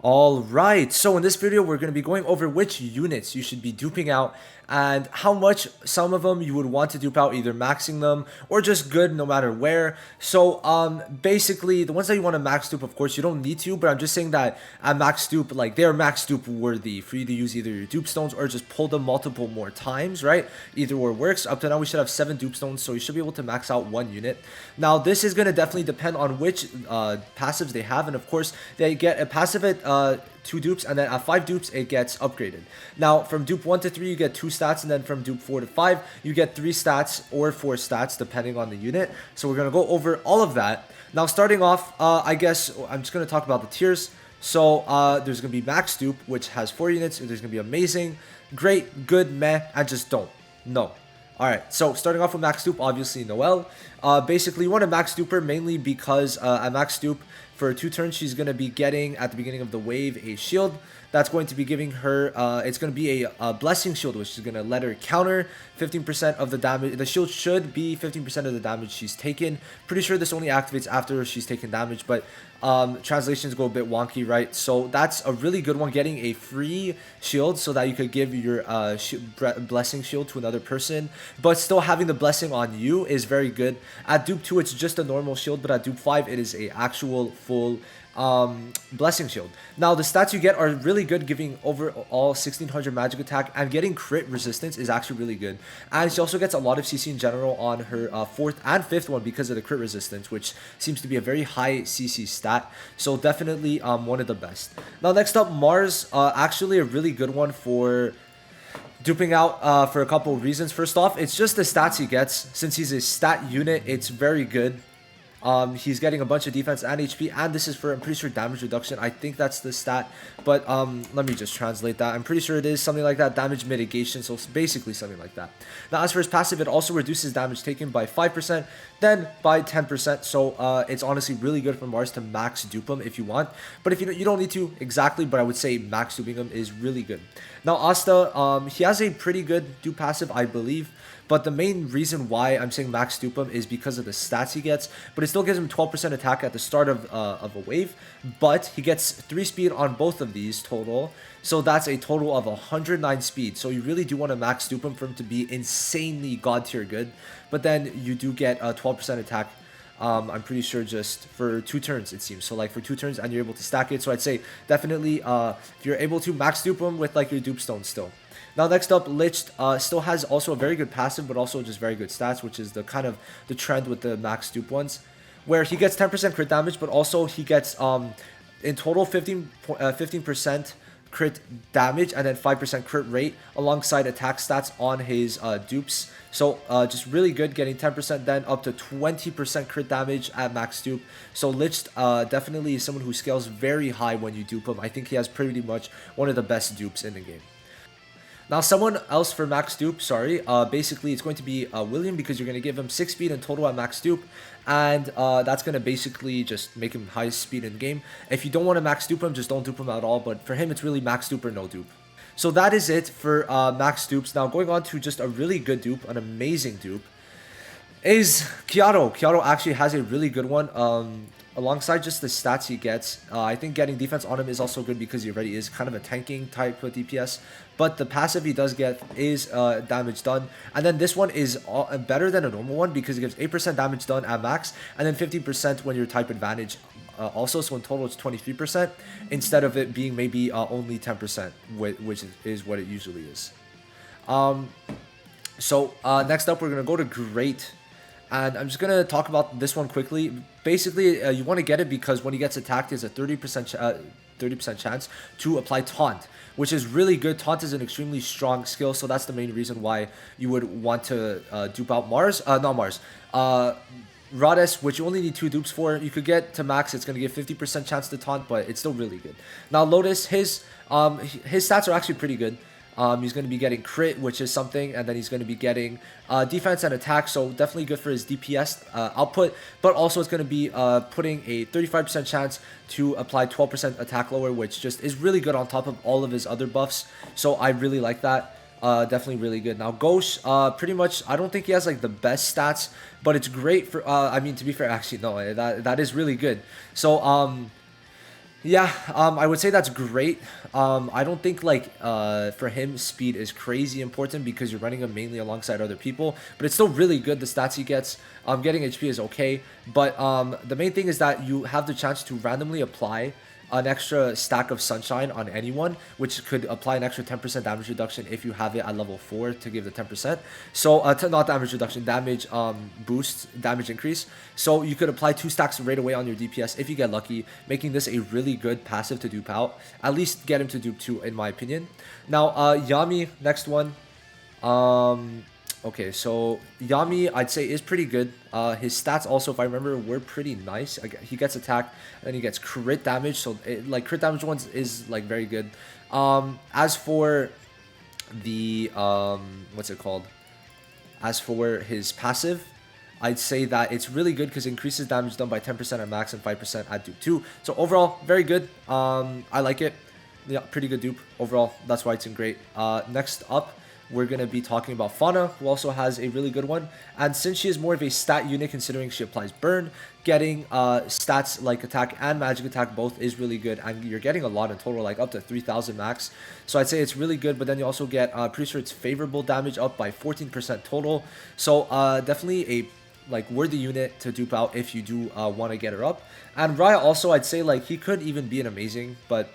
All right, so in this video, we're going to be going over which units you should be duping out and how much some of them you would want to dupe out, either maxing them or just good no matter where. So basically, the ones that you want to max dupe, of course, you don't need to, but I'm just saying that at max dupe, like they're max dupe worthy for you to use either your dupe stones or just pull them multiple more times, right? Either or works. Up to now, we should have 7 dupe stones, so you should be able to max out 1 unit. Now, this is going to definitely depend on which passives they have, and of course, they get a passive at 2 dupes, and then at 5 dupes it gets upgraded. Now from dupe 1 to 3 you get 2 stats, and then from dupe 4 to 5 you get 3 stats or 4 stats depending on the unit. So we're going to go over all of that. Now starting off, I guess I'm just going to talk about the tiers. So there's going to be max dupe, which has 4 units. There's going to be amazing, great, good, meh, and just don't. No. Alright, so starting off with max dupe, obviously Noelle. Basically you want a max duper mainly because at max dupe, for 2 turns, she's going to be getting, at the beginning of the wave, a shield. That's going to be giving her, it's going to be a blessing shield, which is going to let her counter 15% of the damage. The shield should be 15% of the damage she's taken. Pretty sure this only activates after she's taken damage, but translations go a bit wonky, right? So that's a really good one, getting a free shield so that you could give your blessing shield to another person, but still having the blessing on you is very good. At dupe 2, it's just a normal shield, but at dupe 5, it is a actual full blessing shield. Now the stats you get are really good, giving overall 1600 magic attack, and getting crit resistance is actually really good. And she also gets a lot of CC in general on her 4th and 5th one because of the crit resistance, which seems to be a very high CC stat. So definitely one of the best. Now next up, Mars, actually a really good one for duping out for a couple of reasons. First off, it's just the stats he gets. Since he's a stat unit, it's very good. He's getting a bunch of defense and HP, and this is for, I'm pretty sure, damage reduction. I think that's the stat, but let me just translate that. I'm pretty sure it is something like that, damage mitigation, so it's basically something like that. Now, as for his passive, it also reduces damage taken by 5%, then by 10%, so it's honestly really good for Mars to max dupe him if you want, but if you don't need to exactly, but I would say max duping him is really good. Now, Asta, he has a pretty good dupe passive, I believe, but the main reason why I'm saying max dupe him is because of the stats he gets, but it still gives him 12% attack at the start of a wave, but he gets 3 speed on both of these total, so that's a total of 109 speed. So you really do want to max dupe him for him to be insanely god tier good, but then you do get 12% attack. I'm pretty sure just for 2 turns, it seems. So like for 2 turns, and you're able to stack it. So I'd say definitely if you're able to max dupe him with like your dupe stone still. Now next up, Lich still has also a very good passive, but also just very good stats, which is the kind of the trend with the max dupe ones, where he gets 10% crit damage, but also he gets in total 15% crit damage and then 5% crit rate alongside attack stats on his dupes. So just really good, getting 10%, then up to 20% crit damage at max dupe. So Lich definitely is someone who scales very high when you dupe him. I think he has pretty much one of the best dupes in the game. Now, someone else for max dupe, basically it's going to be William, because you're going to give him 6 speed in total at max dupe, and that's going to basically just make him highest speed in game. If you don't want to max dupe him, just don't dupe him at all, but for him it's really max dupe or no dupe. So that is it for max dupes. Now going on to just a really good dupe, an amazing dupe, is Kiaro. Kiaro actually has a really good one. Alongside just the stats he gets, I think getting defense on him is also good because he already is kind of a tanking type of DPS. But the passive he does get is damage done. And then this one is better than a normal one because it gives 8% damage done at max, and then 15% when you're type advantage also. So in total it's 23% instead of it being maybe only 10%, which is what it usually is. Next up, we're going to go to Great. And I'm just going to talk about this one quickly. Basically, you want to get it because when he gets attacked, he has a 30% chance to apply Taunt, which is really good. Taunt is an extremely strong skill, so that's the main reason why you would want to dupe out Mars. Not Mars. Rhodes, which you only need 2 dupes for. You could get to max, it's going to give 50% chance to Taunt, but it's still really good. Now, Lotus, his stats are actually pretty good. He's going to be getting crit, which is something, and then he's going to be getting defense and attack, so definitely good for his DPS output, but also it's going to be putting a 35% chance to apply 12% attack lower, which just is really good on top of all of his other buffs, so I really like that. Definitely really good. Now Ghost, pretty much, I don't think he has like the best stats, but it's great for, I mean, to be fair, actually, no, that is really good. So, Yeah, I would say that's great. I don't think like for him speed is crazy important because you're running him mainly alongside other people, but it's still really good. The stats he gets, getting HP is okay, but the main thing is that you have the chance to randomly apply an extra stack of sunshine on anyone, which could apply an extra 10% damage reduction if you have it at level 4 to give the 10%. So not damage reduction, damage boost, damage increase. So you could apply 2 stacks right away on your DPS if you get lucky, making this a really good passive to dupe out. At least get him to dupe 2 in my opinion. Now Yami, next one. Okay, so Yami, I'd say, is pretty good. His stats also, if I remember, were pretty nice. He gets attack, and then he gets crit damage. So, like, crit damage ones is, like, very good. As for the, what's it called? As for his passive, I'd say that it's really good because it increases damage done by 10% at max and 5% at dupe 2. So, overall, very good. I like it. Yeah, pretty good dupe. Overall, that's why it's in great. Next up, we're going to be talking about Fauna, who also has a really good one. And since she is more of a stat unit, considering she applies burn, getting stats like attack and magic attack both is really good. And you're getting a lot in total, like up to 3,000 max. So I'd say it's really good. But then you also get, pretty sure it's favorable damage up by 14% total. So definitely a like worthy unit to dupe out if you do want to get her up. And Raya also, I'd say like he could even be an amazing, but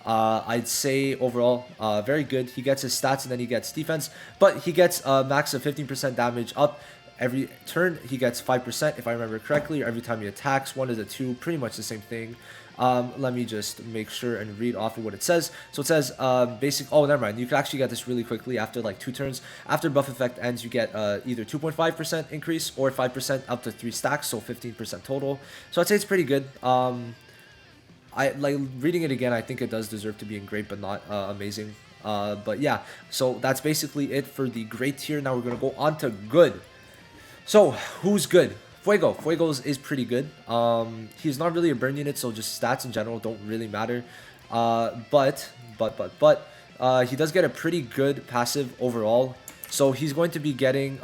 I'd say overall, very good. He gets his stats and then he gets defense, but he gets a max of 15% damage up every turn. He gets 5% if I remember correctly, or every time he attacks. 1 to the 2, pretty much the same thing. Let me just make sure and read off of what it says. So it says basic. Oh, never mind. You can actually get this really quickly after like 2 turns. After buff effect ends, you get either 2.5% increase or 5% up to 3 stacks, so 15% total. So I'd say it's pretty good. I like reading it again. I think it does deserve to be in great, but not amazing. But yeah, so that's basically it for the great tier. Now we're gonna go on to good. So who's good? Fuego. Fuego's is pretty good. He's not really a burn unit, so just stats in general don't really matter. But he does get a pretty good passive overall. So he's going to be getting.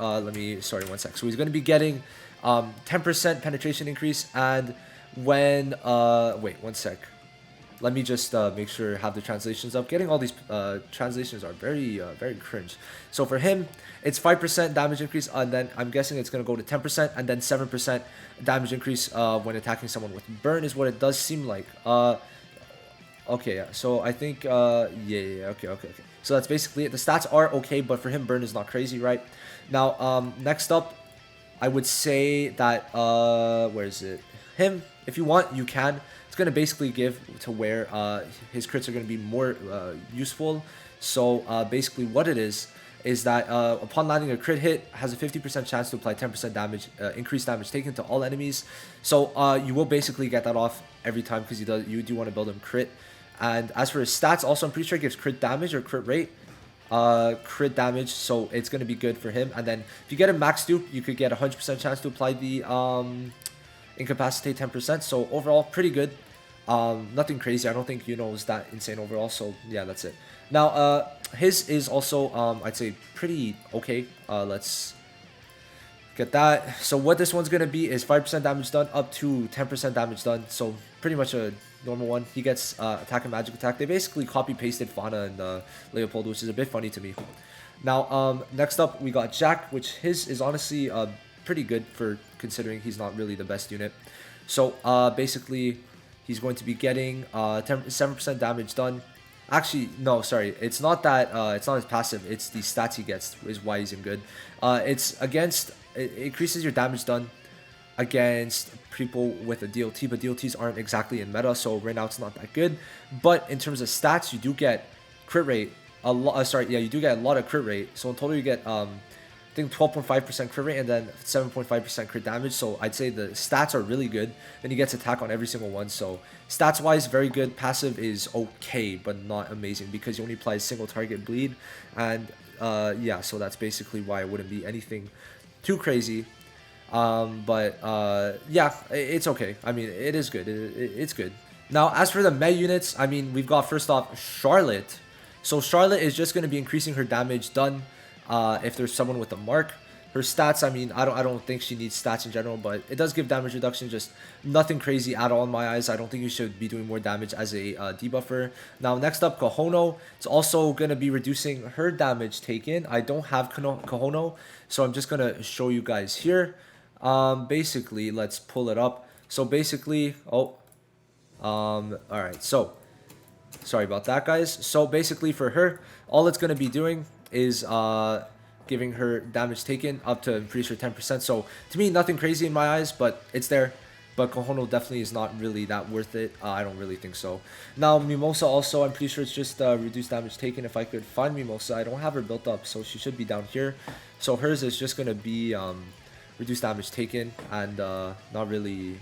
Sorry, one sec. So he's going to be getting 10% penetration increase and when wait one sec, let me just make sure I have the translations up. Getting all these translations are very cringe. So for him it's 5% damage increase, and then I'm guessing it's going to go to 10% and then 7% damage increase when attacking someone with burn is what it does seem like. Okay, yeah, so I think okay. So that's basically it. The stats are okay, but for him burn is not crazy, right? Now next up I would say that where is it? Him, if you want, you can. It's going to basically give to where his crits are going to be more useful. So basically what it is that upon landing a crit hit, has a 50% chance to apply 10% damage, increased damage taken to all enemies. So you will basically get that off every time because you do want to build him crit. And as for his stats, also I'm pretty sure it gives crit damage or crit rate. Crit damage, so it's going to be good for him. And then if you get a max dupe, you could get 100% chance to apply the incapacitate 10%. So overall pretty good. Nothing crazy. I don't think is that insane overall. So yeah, that's it. Now his is also I'd say pretty okay. Let's get that. So what this one's gonna be is 5% damage done up to 10% damage done. So pretty much a normal one. He gets attack and magic attack. They basically copy pasted Fauna and Leopold, which is a bit funny to me. Now next up we got Jack, which his is honestly pretty good for considering he's not really the best unit. So basically he's going to be getting 7% damage done. Actually, no, sorry, it's not that it's not his passive, it's the stats he gets is why he's in good. It's against, it increases your damage done against people with a DLT, but DLTs aren't exactly in meta, so right now it's not that good. But in terms of stats, you do get crit rate a lot. You do get a lot of crit rate. So in total you get I think 12.5% crit rate and then 7.5% crit damage. So I'd say the stats are really good. Then he gets attack on every single one. So stats wise, very good. Passive is okay, but not amazing because he only applies single target bleed. And yeah, so that's basically why it wouldn't be anything too crazy. Yeah, it's okay. I mean, it is good. It's good. Now, as for the meta units, I mean, we've got first off Charlotte. So Charlotte is just going to be increasing her damage done if there's someone with a mark. Her stats, I mean, I don't think she needs stats in general, but it does give damage reduction, just nothing crazy at all in my eyes. I don't think you should be doing more damage as a debuffer. Now, next up, Kahono. It's also going to be reducing her damage taken. I don't have Kahono, so I'm just going to show you guys here. Basically, let's pull it up. So basically, alright, so sorry about that, guys. So basically for her, all it's going to be doing is giving her damage taken up to, I'm pretty sure, 10%. So to me, nothing crazy in my eyes, but it's there. But Kohono definitely is not really that worth it. I don't really think so. Now, Mimosa also, I'm pretty sure it's just reduced damage taken. If I could find Mimosa, I don't have her built up, so she should be down here. So hers is just going to be reduced damage taken and not really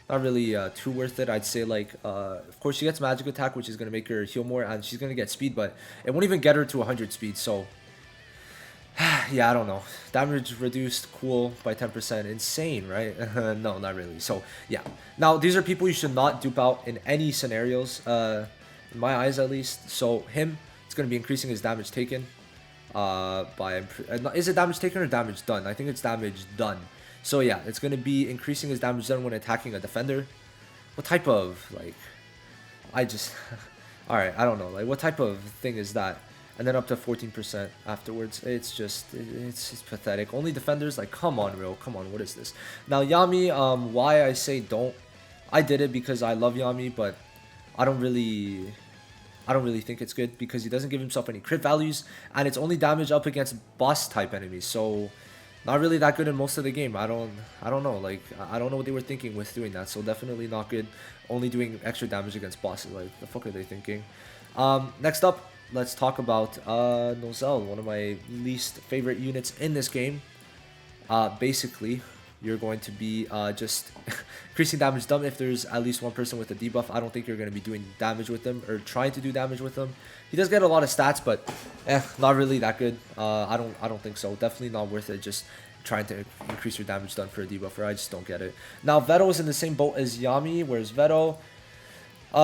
too worth it. I'd say, like, of course she gets magic attack, which is going to make her heal more, and she's going to get speed, but it won't even get her to 100 speed. So yeah, I don't know. Damage reduced, cool, by 10%. Insane, right? No, not really. So yeah, now these are people you should not dupe out in any scenarios, in my eyes at least. So him, it's going to be increasing his damage taken by, is it damage taken or damage done? I think it's damage done. So yeah, it's going to be increasing his damage done when attacking a defender. What type of, like, alright, I don't know, like, what type of thing is that? And then up to 14% afterwards. It's just, it's pathetic. Only defenders, like, come on, bro, come on, what is this? Now, Yami, why I say don't, I did it because I love Yami, but I don't really think it's good because he doesn't give himself any crit values, and it's only damage up against boss type enemies, so not really that good in most of the game. I don't know, like, I don't know what they were thinking with doing that, so definitely not good. Only doing extra damage against bosses, like, the fuck are they thinking? Next up, let's talk about Nozel, one of my least favorite units in this game. Basically, you're going to be just increasing damage done if there's at least one person with a debuff. I don't think you're going to be doing damage with them or trying to do damage with them. He does get a lot of stats, but not really that good. I don't think so. Definitely not worth it. Just trying to increase your damage done for a debuffer. I just don't get it. Now, Veto is in the same boat as Yami. Whereas Veto,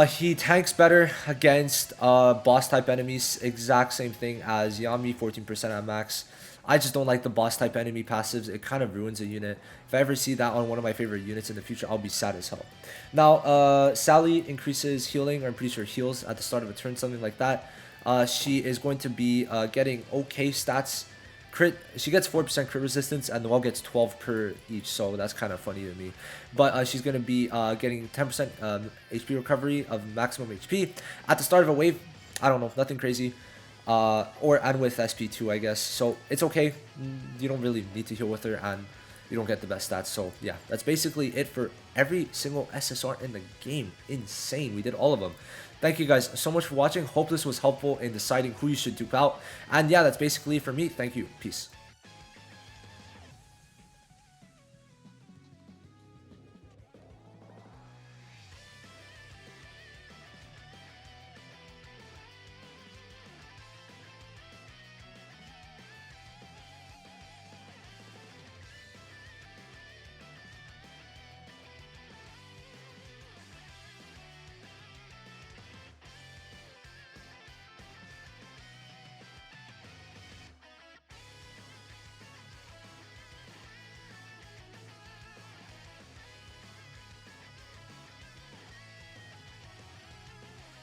he tanks better against boss type enemies. Exact same thing as Yami, 14% at max. I just don't like the boss type enemy passives. It kind of ruins a unit. If I ever see that on one of my favorite units in the future, I'll be sad as hell. Now, Sally increases healing, or I'm pretty sure heals at the start of a turn, something like that. She is going to be getting okay stats. Crit, she gets 4% crit resistance, and Noelle gets 12 per each, so that's kind of funny to me. But she's going to be getting 10% HP recovery of maximum HP at the start of a wave. I don't know, nothing crazy. And with SP2, I guess. So it's okay. You don't really need to heal with her, and you don't get the best stats. So yeah, that's basically it for every single SSR in the game. Insane. We did all of them. Thank you guys so much for watching. Hope this was helpful in deciding who you should dupe out. And yeah, that's basically it for me. Thank you. Peace.